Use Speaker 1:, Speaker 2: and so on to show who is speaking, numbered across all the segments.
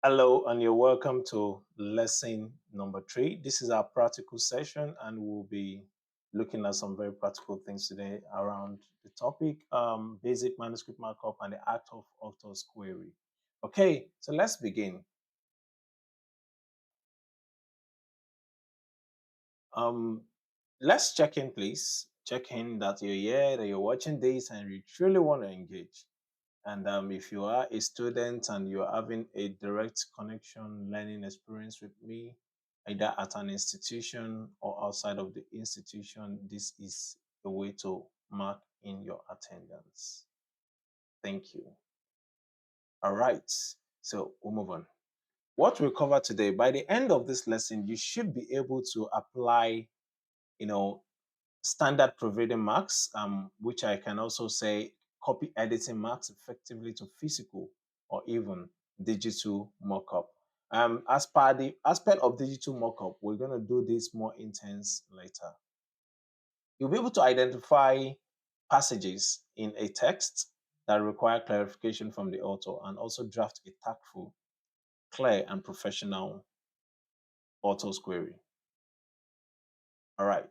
Speaker 1: Hello, and you're welcome to lesson number 3. This is our practical session, and we'll be looking at some very practical things today around the topic basic manuscript markup and the act of author's query. Okay, so let's begin. Um, let's check in, please. Check in that you're here, that you're watching this, and you truly want to engage. And if you are a student and you're having a direct connection learning experience with me, either at an institution or outside of the institution, this is the way to mark in your attendance. Thank you. All right. So we'll move on. What we cover today, by the end of this lesson, you should be able to apply, you know, standard proofreading marks, which I can also say copy editing marks effectively to physical or even digital markup. As per the aspect of digital markup, we're going to do this more intense later. You'll be able to identify passages in a text that require clarification from the author and also draft a tactful, clear, and professional author's query. All right.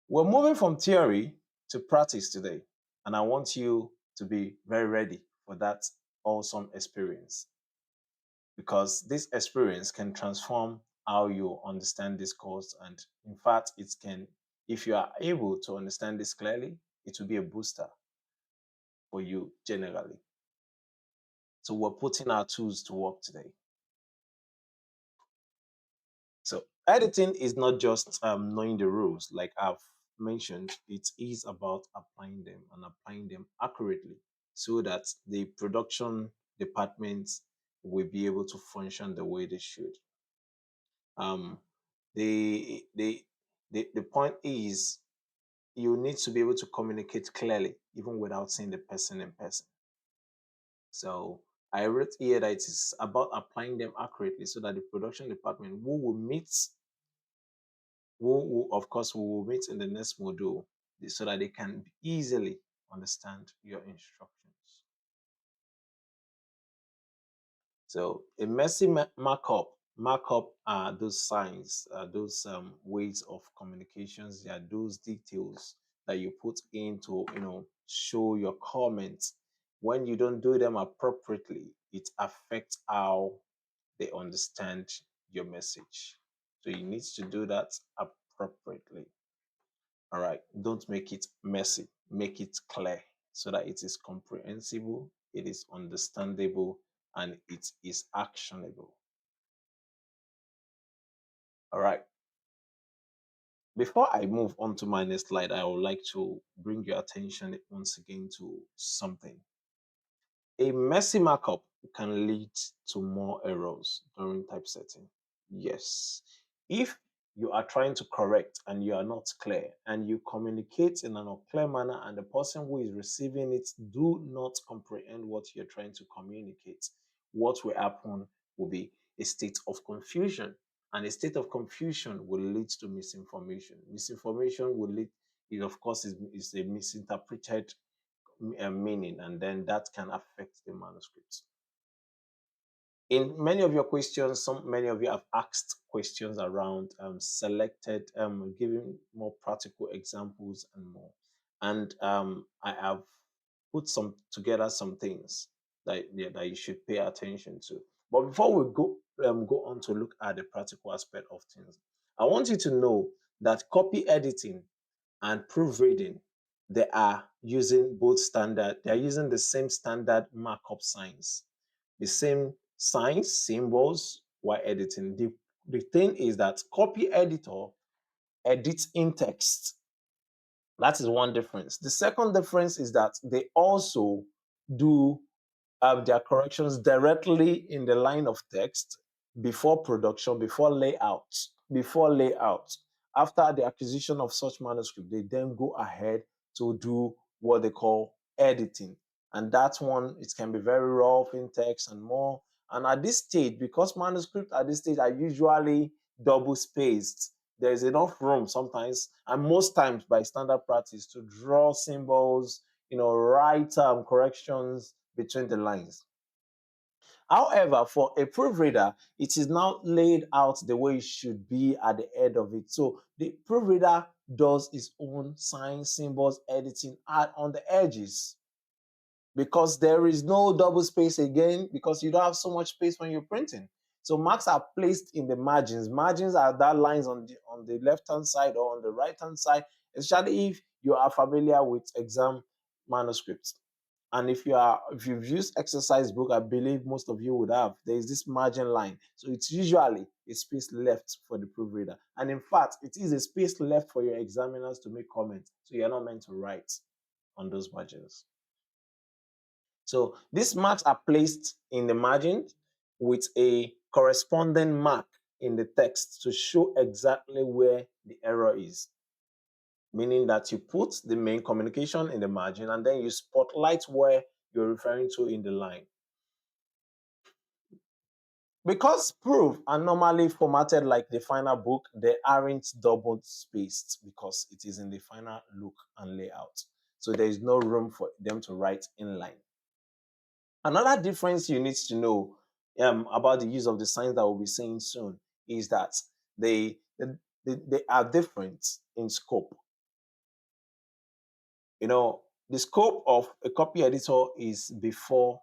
Speaker 1: We're moving from theory to practice today, and I want you to be very ready for that awesome experience because this experience can transform how you understand this course. And in fact, it can, if you are able to understand this clearly, it will be a booster for you generally. So we're putting our tools to work today. So editing is not just knowing the rules, like I've mentioned. It is about applying them and applying them accurately so that the production departments will be able to function the way they should. Um, the, the, the point is you need to be able to communicate clearly, even without seeing the person in person. So I wrote here that it is about applying them accurately so that the production department who of course we will meet in the next module so that they can easily understand your instructions. So a messy markup are those signs, those ways of communications. They are those details that you put in to show your comments. When you don't do them appropriately, it affects how they understand your message. So you need to do that appropriately. All right, don't make it messy, make it clear so that it is comprehensible, it is understandable, and it is actionable. All right, before I move on to my next slide, I would like to bring your attention once again to something. A messy markup can lead to more errors during typesetting. Yes. If you are trying to correct and you are not clear and you communicate in an unclear manner and the person who is receiving it do not comprehend what you're trying to communicate, what will happen will be a state of confusion. And a state of confusion will lead to misinformation. Misinformation will lead, it of course, is a misinterpreted meaning, and then that can affect the manuscript. In many of your questions, many of you have asked questions around selected, giving more practical examples and more. And I have put some things that you should pay attention to. But before we go on to look at the practical aspect of things, I want you to know that copy editing and proofreading, they are using they're using the same standard markup signs, the same signs, symbols while editing. The thing is that copy editor edits in text. That is one difference. The second difference is that they also do their corrections directly in the line of text before production, before layout. Before layout. After the acquisition of such manuscript, they then go ahead to do what they call editing. And that one, it can be very rough in text and more. And at this stage, because manuscripts at this stage are usually double spaced, there's enough room sometimes, and most times by standard practice, to draw symbols, write corrections between the lines. However, for a proofreader, it is now laid out the way it should be at the end of it. So the proofreader does its own signs, symbols, editing on the edges, because there is no double space again, because you don't have so much space when you're printing. So marks are placed in the margins. Margins are that lines on the left-hand side or on the right-hand side, especially if you are familiar with exam manuscripts. And if you've used exercise book, I believe most of you would have, there is this margin line. So it's usually a space left for the proofreader. And in fact, it is a space left for your examiners to make comments. So you're not meant to write on those margins. So these marks are placed in the margin with a corresponding mark in the text to show exactly where the error is. Meaning that you put the main communication in the margin and then you spotlight where you're referring to in the line. Because proof are normally formatted like the final book, they aren't double spaced because it is in the final look and layout. So there is no room for them to write inline. Another difference you need to know about the use of the signs that we'll be seeing soon is that they are different in scope. You know, the scope of a copy editor is before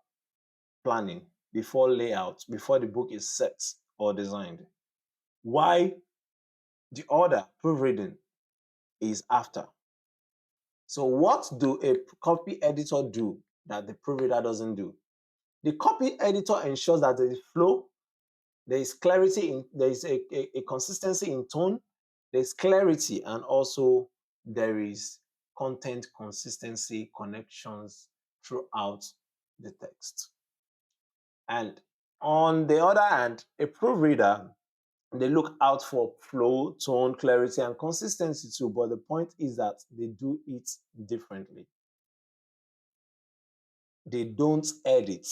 Speaker 1: planning, before layout, before the book is set or designed. Why the other proofreading is after. So what do a copy editor do that the proofreader doesn't do? The copy editor ensures that there is flow, there is clarity, there is a consistency in tone, there is clarity, and also there is content consistency connections throughout the text. And on the other hand, a proofreader, they look out for flow, tone, clarity, and consistency too. But the point is that they do it differently. They don't edit.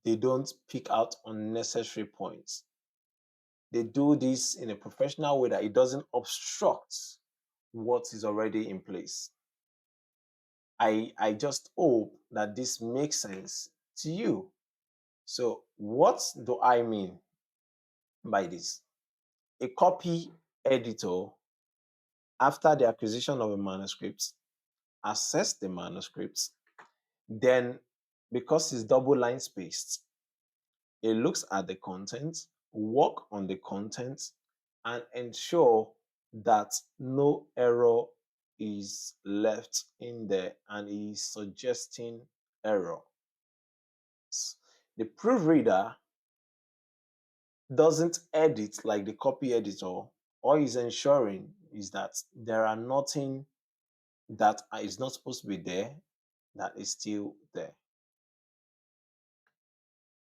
Speaker 1: They don't pick out unnecessary points. They do this in a professional way that it doesn't obstruct what is already in place. I just hope that this makes sense to you. So what do I mean by this? A copy editor, after the acquisition of a manuscript, assess the manuscript, then because it's double line spaced, it looks at the content, work on the content, and ensure that no error is left in there and is suggesting error. The proofreader doesn't edit like the copy editor. All he's ensuring is that there are nothing that is not supposed to be there that is still there.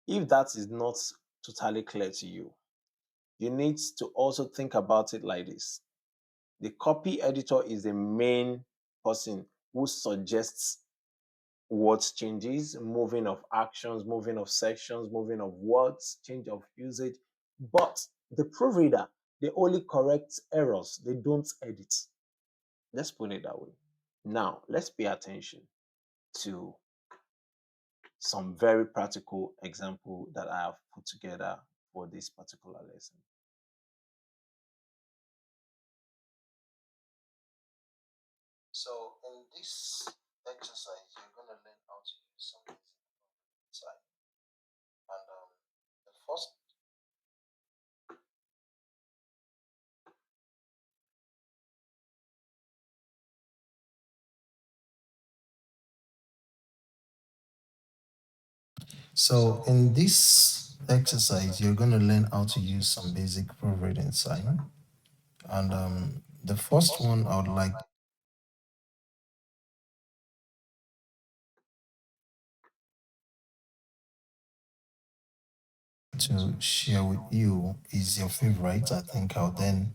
Speaker 1: If that is not totally clear to you, you need to also think about it like this. The copy editor is the main person who suggests word changes, moving of actions, moving of sections, moving of words, change of usage. But the proofreader, they only correct errors, they don't edit. Let's put it that way. Now, let's pay attention to some very practical example that I have put together for this particular lesson. So in this exercise, you're going to learn how to use some inside. And the first
Speaker 2: So in this exercise, you're going to learn how to use some basic proofreading sign. And the first one I would like to share with you is your favorite. I think I'll then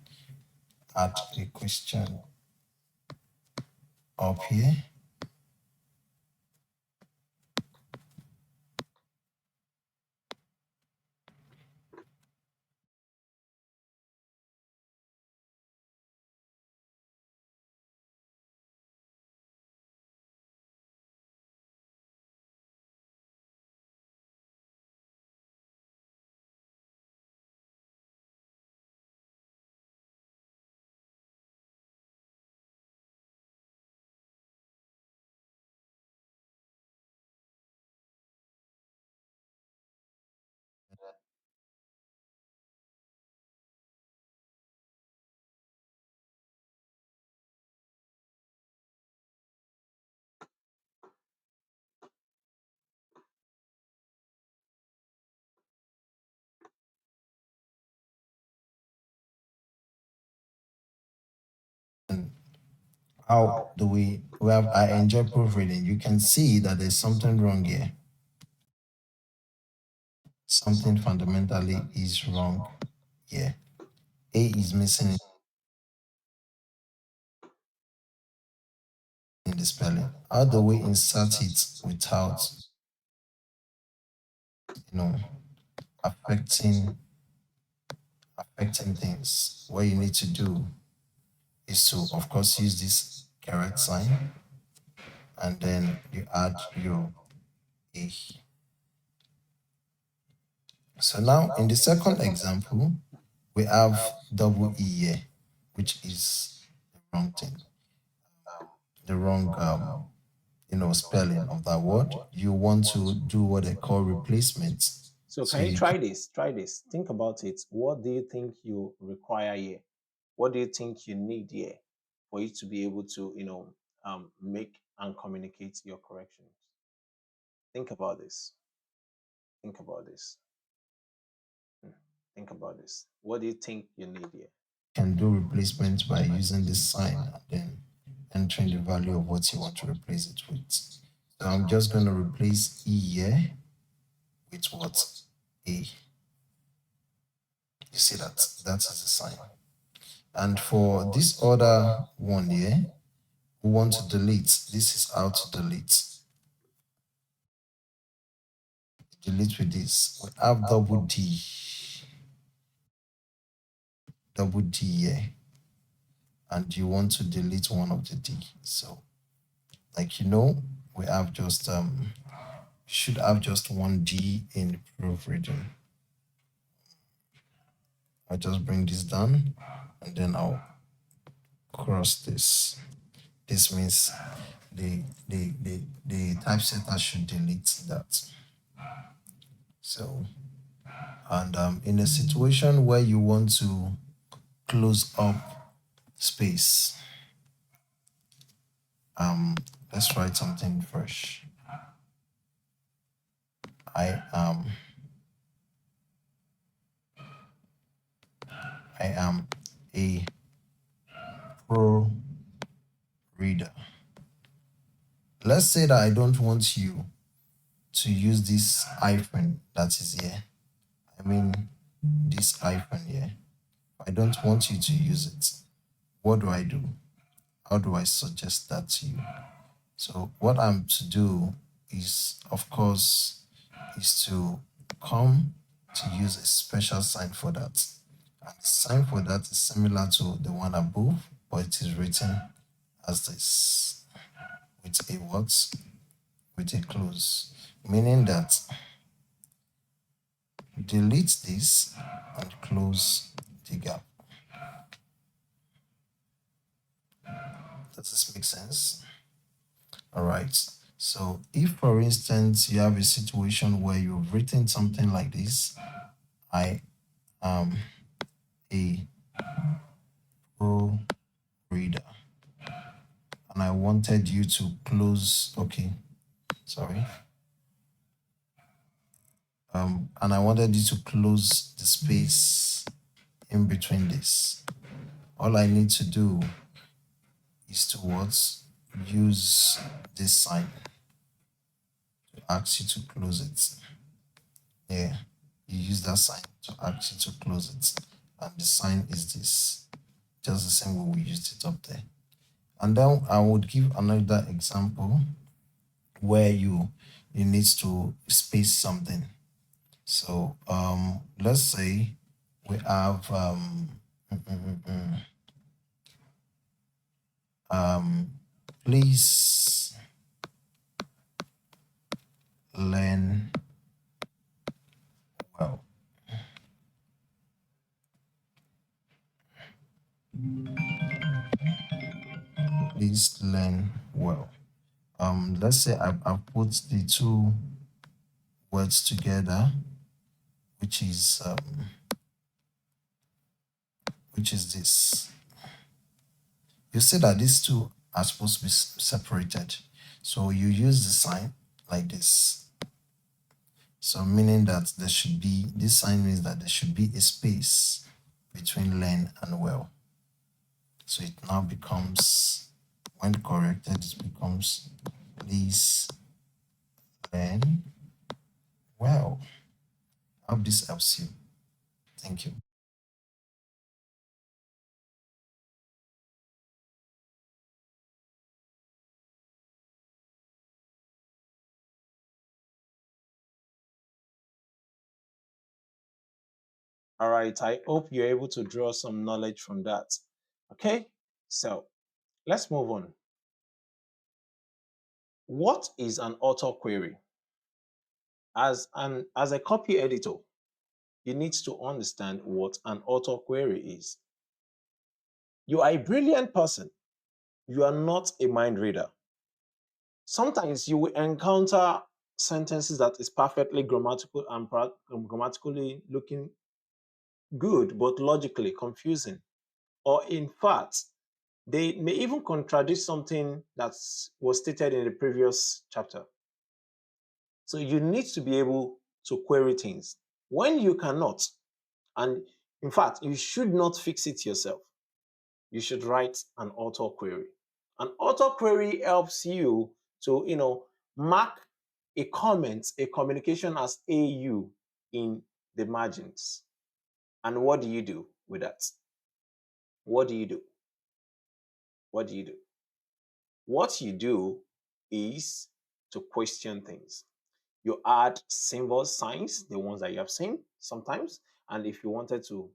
Speaker 2: add a question up here. how do we have I enjoy proofreading. You can see that there's something wrong here. Something fundamentally is wrong here. A is missing in the spelling. How do we insert it without, you know, affecting things? What you need to do is to, of course, use this correct sign, and then you add your A. So now in the second example, we have double E here, which is the wrong thing, the wrong spelling of that word. You want to do what they call replacement.
Speaker 1: So
Speaker 2: So
Speaker 1: can you
Speaker 2: you
Speaker 1: try this? Try this. Think about it. What do you think you require here? What do you think you need here for you to be able to, make and communicate your corrections? Think about this. Think about this. Hmm. Think about this. What do you think you need here?
Speaker 2: can do replacement by using this sign and then entering the value of what you want to replace it with. So I'm just going to replace E here with what? A. You see that is the sign. And for this other one here, we want to delete. This is how to delete. Delete with this. We have double D here, and you want to delete one of the D. So, we have just should have just one D in proofreading. I'll just bring this down, and then I'll cross this. This means the typesetter should delete that. So, and in a situation where you want to close up space, let's write something fresh. I am a pro reader. Let's say that I don't want you to use this hyphen that is here. I mean, this hyphen here. I don't want you to use it. What do I do? How do I suggest that to you? So what I'm to do is, of course, is to come to use a special sign for that. And the sign for that is similar to the one above, but it is written as this, with a what? With a close, meaning that delete this and close the gap. Does this make sense? All right. So if, for instance, you have a situation where you've written something like this, I am a pro reader, and I wanted you to close, okay, sorry. And I wanted you to close the space in between this. All I need to do is to what? Use this sign to ask you to close it. Yeah, you use that sign to ask you to close it. And the sign is this, just the same way we used it up there. And then I would give another example where you need to space something. So let's say we have please learn well. Please learn well. Let's say I've put the two words together, which is this. You see that these two are supposed to be separated. So you use the sign like this. So meaning that there should be, this sign means that there should be a space between learn and well. So it now becomes When corrected, it becomes please learn well. I hope this helps you. Thank you.
Speaker 1: All right, I hope you're able to draw some knowledge from that. Okay, so let's move on. What is an author query? As a copy editor, you need to understand what an author query is. You are a brilliant person. You are not a mind reader. Sometimes you will encounter sentences that is perfectly grammatical and grammatically looking good, but logically confusing. Or in fact, they may even contradict something that was stated in the previous chapter. So you need to be able to query things. When you cannot, and in fact, you should not fix it yourself, you should write an author query. An author query helps you to, mark a comment, a communication as AU in the margins. And what do you do with that? What do you do? What do you do? What you do is to question things. You add symbols, signs, the ones that you have seen sometimes. And if you wanted to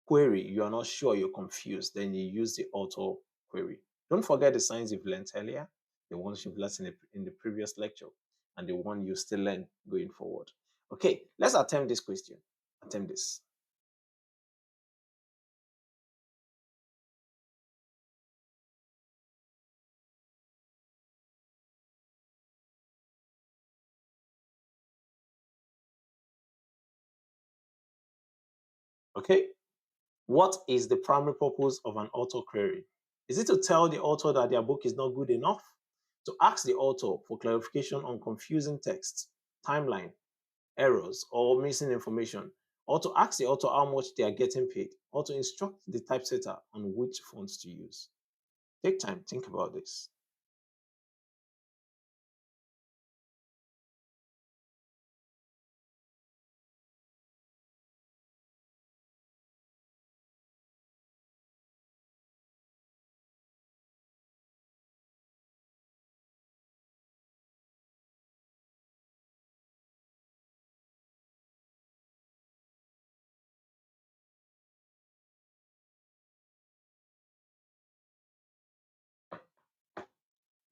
Speaker 1: query, you are not sure, you're confused, then you use the auto query. Don't forget the signs you've learned earlier, the ones you've learned in the previous lecture, and the one you still learn going forward. Okay, let's attempt this question. Attempt this. Okay, what is the primary purpose of an auto query? Is it to tell the author that their book is not good enough? To ask the author for clarification on confusing text, timeline, errors, or missing information, or to ask the author how much they are getting paid, or to instruct the typesetter on which fonts to use? Take time, think about this.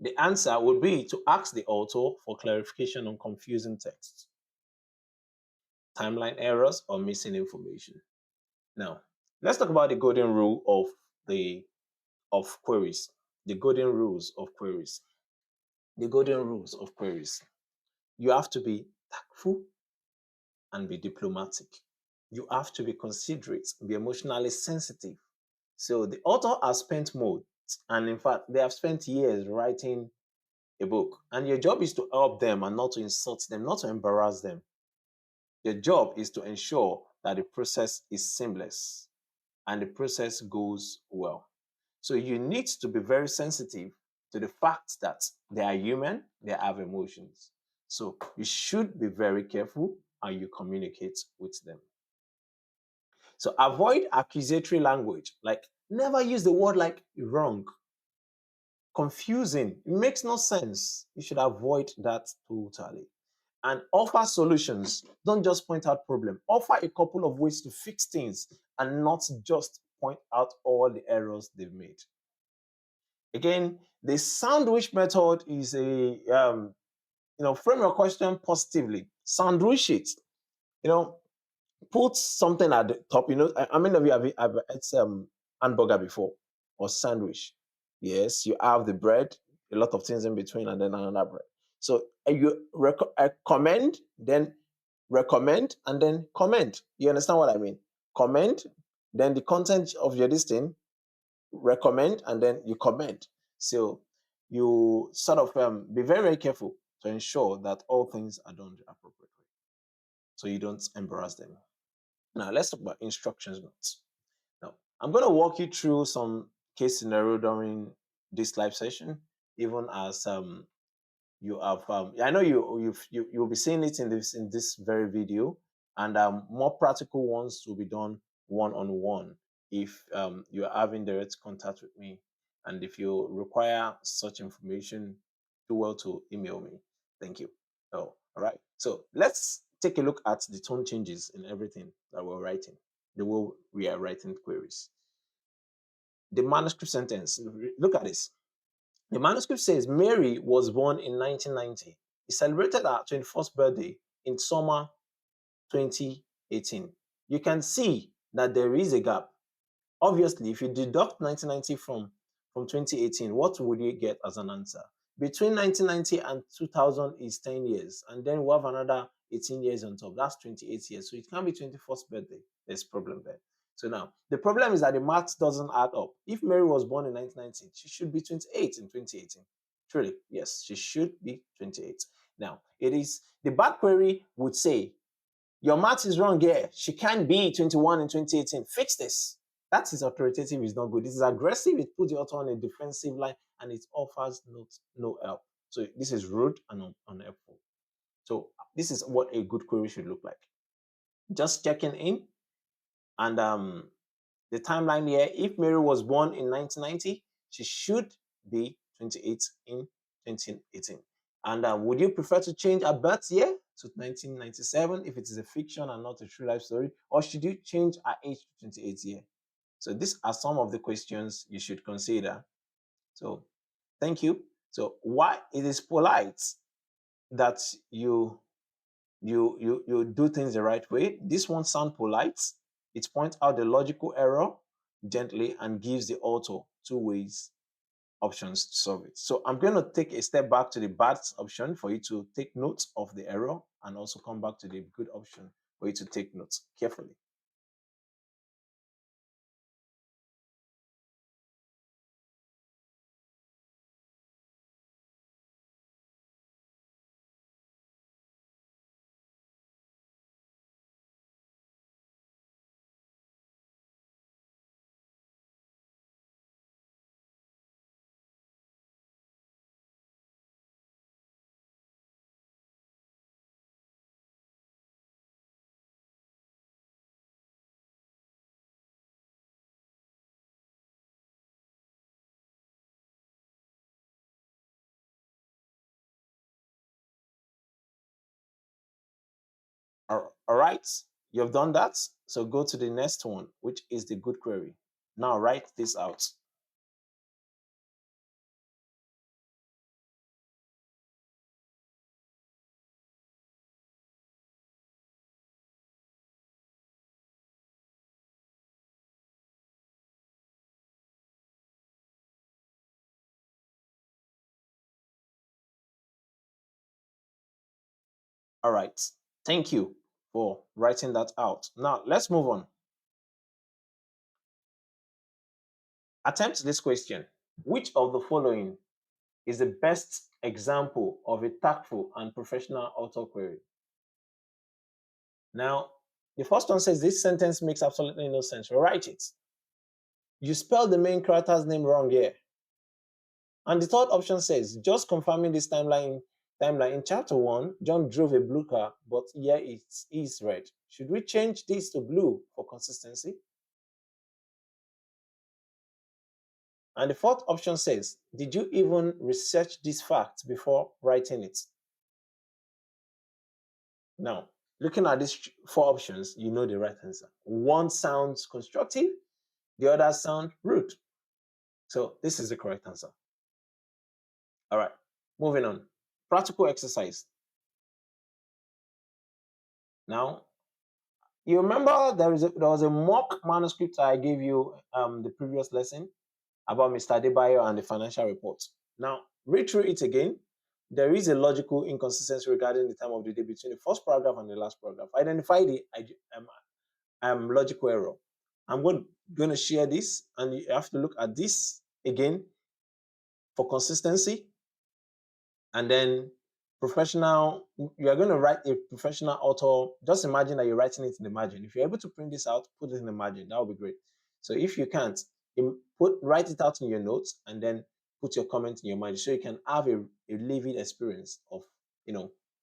Speaker 1: The answer would be to ask the author for clarification on confusing text, timeline errors, or missing information. Now, let's talk about the golden rule of queries. The golden rules of queries. The golden rules of queries. You have to be tactful and be diplomatic. You have to be considerate, be emotionally sensitive. So the author has spent months, and in fact, they have spent years writing a book. And your job is to help them and not to insult them, not to embarrass them. Your job is to ensure that the process is seamless and the process goes well. So you need to be very sensitive to the fact that they are human, they have emotions. So you should be very careful how you communicate with them. So avoid accusatory language, like never use the word like wrong, confusing. It makes no sense. You should avoid that totally. And offer solutions. Don't just point out problem. Offer a couple of ways to fix things and not just point out all the errors they've made. Again, the sandwich method is a frame your question positively. Sandwich it. You know, put something at the top. I mean, have you have it's hamburger before or sandwich? Yes, you have the bread, a lot of things in between, and then another bread. So you commend, then recommend, and then comment. You understand what I mean? Comment, then the content of your listing, recommend, and then you comment. So you sort of be very, very careful to ensure that all things are done the appropriate way, so you don't embarrass them. Now let's talk about instructions notes. Now I'm going to walk you through some case scenario during this live session, even as you have I know you'll be seeing it in this very video, and more practical ones will be done one-on-one if you're having direct contact with me. And if you require such information, do well to email me. Thank you. Oh, all right. So let's take a look at the tone changes in everything that we're writing, the way we are writing queries. The manuscript sentence, look at this. The manuscript says Mary was born in 1990. He celebrated her 21st birthday in summer 2018. You can see that there is a gap. Obviously, if you deduct 1990 from 2018, what would you get as an answer? Between 1990 and 2000 is 10 years, and then we have another 18 years on top. That's 28 years. So it can't be 21st birthday. There's a problem there. So now, the problem is that the maths doesn't add up. If Mary was born in 1990, she should be 28 in 2018. Truly, yes, she should be 28. Now, it is the bad query would say, your math is wrong here. She can't be 21 in 2018. Fix this. That is authoritative, is not good. This is aggressive, it puts the author on a defensive line, and it offers no help. So this is rude and unhelpful. So this is what a good query should look like. Just checking in, and the timeline here, if Mary was born in 1990, she should be 28 in 2018. And would you prefer to change her birth year to 1997 if it is a fiction and not a true life story? Or should you change her age to 28 year? So these are some of the questions you should consider. So thank you. So why it is polite that you do things the right way. This one sounds polite. It points out the logical error gently and gives the author two ways options to solve it. So I'm going to take a step back to the bad option for you to take notes of the error, and also come back to the good option for you to take notes carefully. All right, you've done that. So go to the next one, which is the good query. Now write this out. All right, thank you for writing that out. Now let's move on. Attempt this question. Which of the following is the best example of a tactful and professional author query? Now, the first one says this sentence makes absolutely no sense. Write it. You spelled the main character's name wrong here. And the third option says, just confirming this timeline. In chapter 1, John drove a blue car, but here it is red. Should we change this to blue for consistency? And the fourth option says, did you even research this fact before writing it? Now, looking at these four options, you know the right answer. One sounds constructive, the other sound rude. So this is the correct answer. All right, moving on. Practical exercise. Now, you remember there was a mock manuscript I gave you the previous lesson about Mr. Adebayo and the financial reports. Now, read through it again. There is a logical inconsistency regarding the time of the day between the first paragraph and the last paragraph. Identify the logical error. I'm going to share this, and you have to look at this again for consistency. And then professional, you are going to write a professional author. Just imagine that you're writing it in the margin. If you're able to print this out, put it in the margin. That would be great. So if you can't, write it out in your notes, and then put your comment in your mind so you can have a living experience of,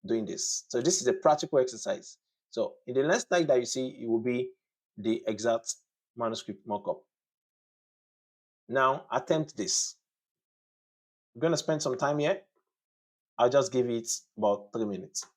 Speaker 1: doing this. So this is a practical exercise. So in the next slide that you see, it will be the exact manuscript markup. Now attempt this. I'm going to spend some time here. I'll just give it about 3 minutes.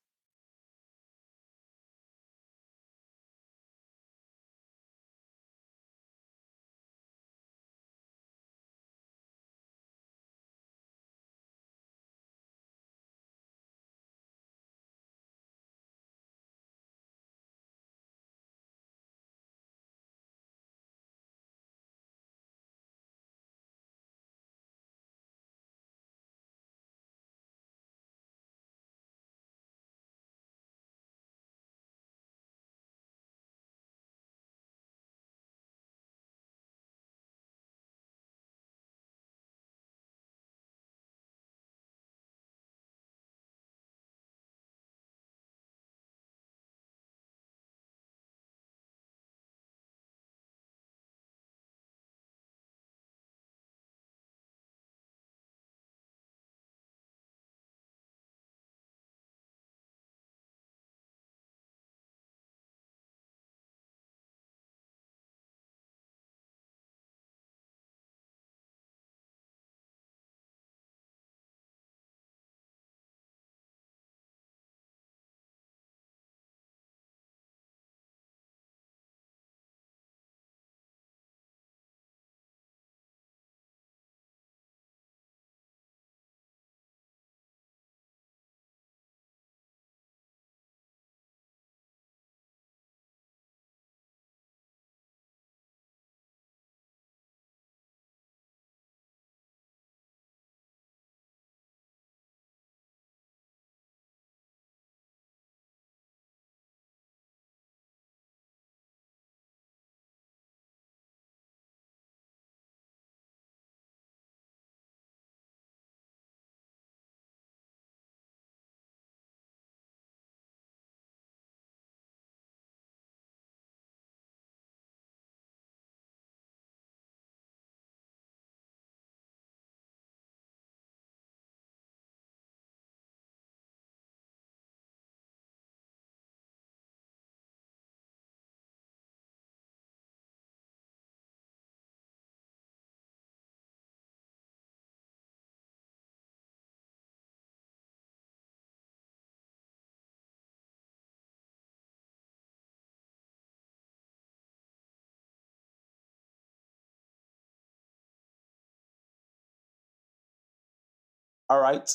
Speaker 1: All right.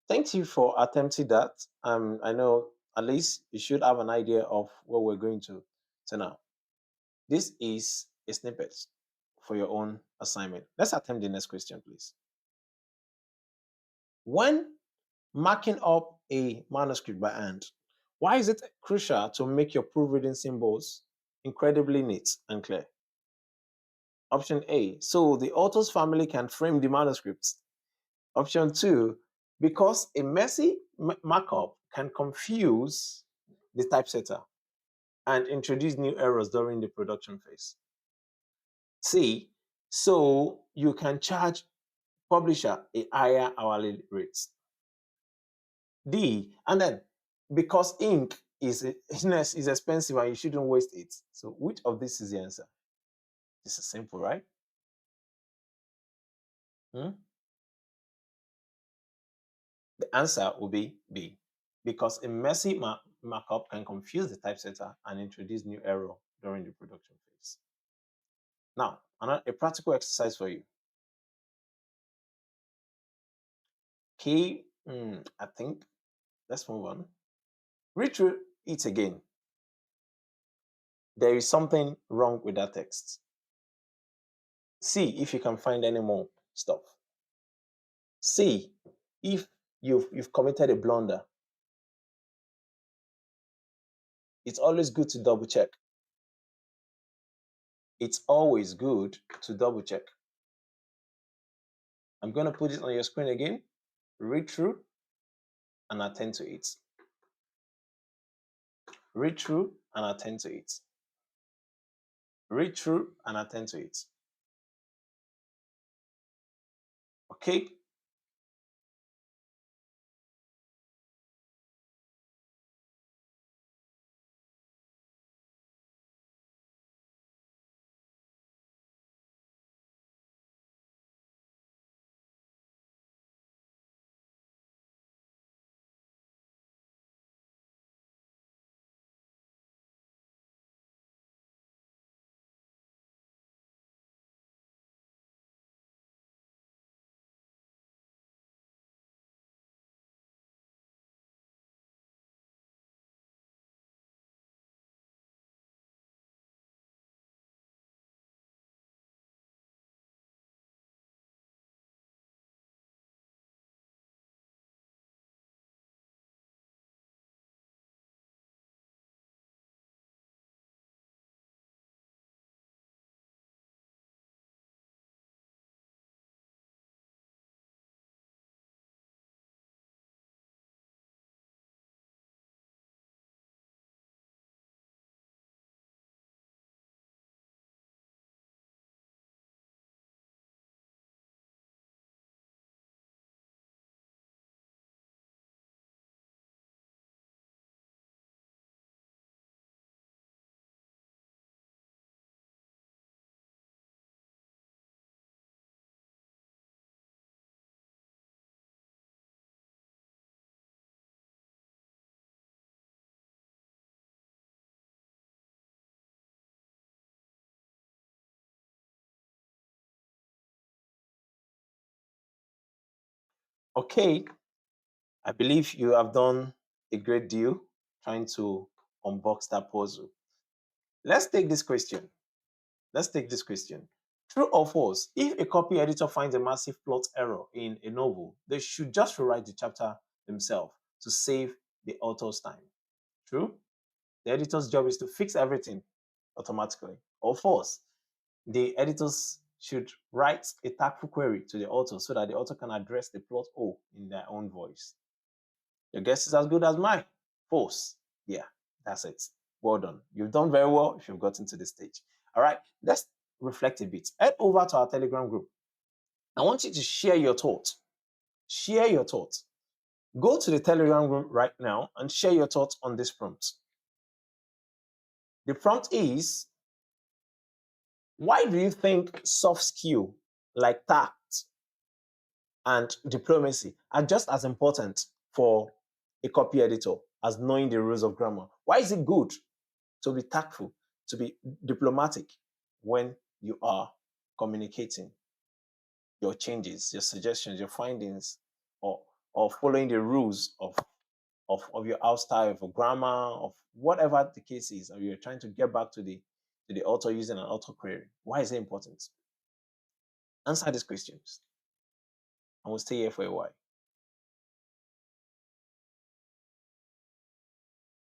Speaker 1: Thank you for attempting that. I know at least you should have an idea of what we're going to now. This is a snippet for your own assignment. Let's attempt the next question, please. When marking up a manuscript by hand, why is it crucial to make your proofreading symbols incredibly neat and clear? Option A, so the author's family can frame the manuscript. Option 2, because a messy markup can confuse the typesetter and introduce new errors during the production phase. C, so you can charge publisher a higher hourly rate. D, and then because ink is expensive and you shouldn't waste it. So which of this is the answer? This is simple, right? Hmm? The answer will be B, because a messy markup can confuse the typesetter and introduce new error during the production phase. Now, a practical exercise for you. Okay, I think let's move on. Read through it again. There is something wrong with that text. See if you can find any more stuff. See if you've committed a blunder. It's always good to double check. It's always good to double check. I'm going to put it on your screen again. Read through and attend to it. Read through and attend to it. Read through and attend to it. Okay. Okay. I believe you have done a great deal trying to unbox that puzzle. Let's take this question. Let's take this question. True or false? If a copy editor finds a massive plot error in a novel, they should just rewrite the chapter themselves to save the author's time. True? The editor's job is to fix everything automatically. Or false? The editors should write a tactful query to the author so that the author can address the plot hole in their own voice. Your guess is as good as mine. False. Yeah, that's it. Well done. You've done very well if you've gotten to this stage. All right, let's reflect a bit. Head over to our Telegram group. I want you to share your thoughts. Share your thoughts. Go to the Telegram group right now and share your thoughts on this prompt. The prompt is, why do you think soft skill like tact and diplomacy are just as important for a copy editor as knowing the rules of grammar? Why is it good to be tactful, to be diplomatic when you are communicating your changes, your suggestions, your findings, or following the rules of your house style, of grammar, of whatever the case is, or you're trying to get back to the author using an auto query? Why is it important? Answer these questions, and we'll stay here for a while.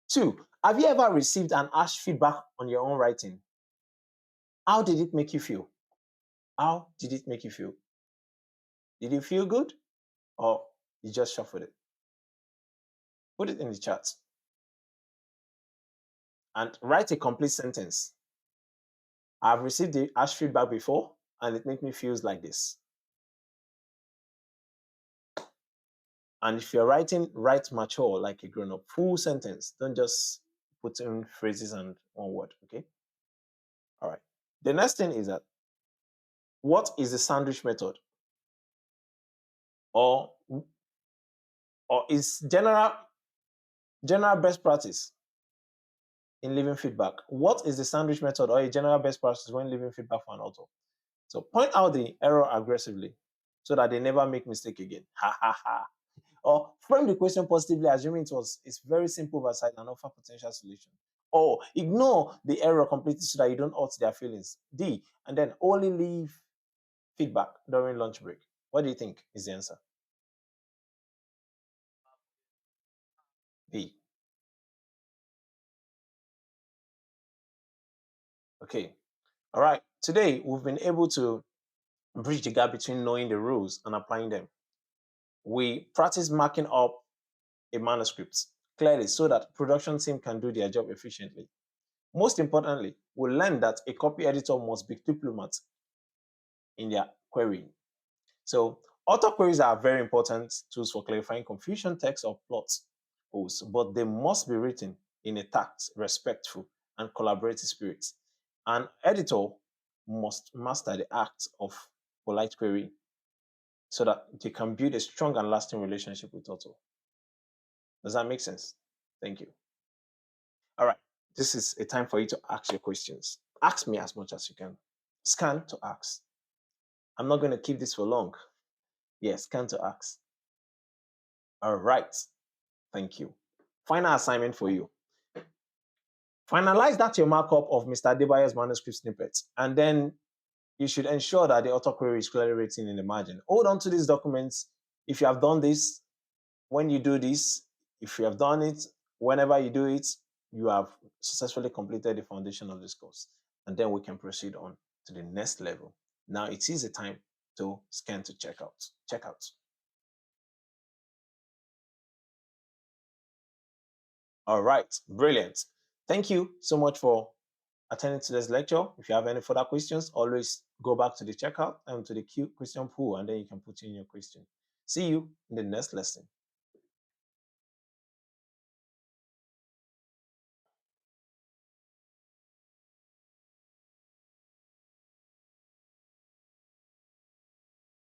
Speaker 1: 2, have you ever received an harsh feedback on your own writing? How did it make you feel? How did it make you feel? Did you feel good, or you just shuffled it? Put it in the chat and write a complete sentence. I've received the harsh feedback before, and it made me feel like this. And if you're writing, write mature like a grown-up. Full sentence. Don't just put in phrases and one word, okay? All right. The next thing is that, what is the sandwich method? Or is general best practice in leaving feedback? What is the sandwich method or a general best practice when leaving feedback for an author? So point out the error aggressively so that they never make mistake again. Ha ha ha. Or frame the question positively, assuming it's very simple oversight and offer potential solution. Or ignore the error completely so that you don't hurt their feelings. D, and then only leave feedback during lunch break. What do you think is the answer? B. Okay. All right. Today, we've been able to bridge the gap between knowing the rules and applying them. We practice marking up a manuscript clearly so that production team can do their job efficiently. Most importantly, we learn that a copy editor must be diplomat in their querying. So Auto queries are very important tools for clarifying confusion, text, or plot holes, but they must be written in a tact, respectful, and collaborative spirit. An editor must master the act of polite query so that they can build a strong and lasting relationship with author. Does that make sense? Thank you. All right. This is a time for you to ask your questions. Ask me as much as you can. Scan to ask. I'm not going to keep this for long. Yes, scan to ask. All right. Thank you. Final assignment for you. Finalize that your markup of Mr. Adebayo's manuscript snippets, and then you should ensure that the auto query is clearly written in the margin. Hold on to these documents. If you have done this, when you do this, if you have done it, whenever you do it, you have successfully completed the foundation of this course. And then we can proceed on to the next level. Now it is a time to scan to check out. Check out. All right, brilliant. Thank you so much for attending today's lecture. If you have any further questions, always go back to the checkout and to the question pool, and then you can put in your question. See you in the next lesson.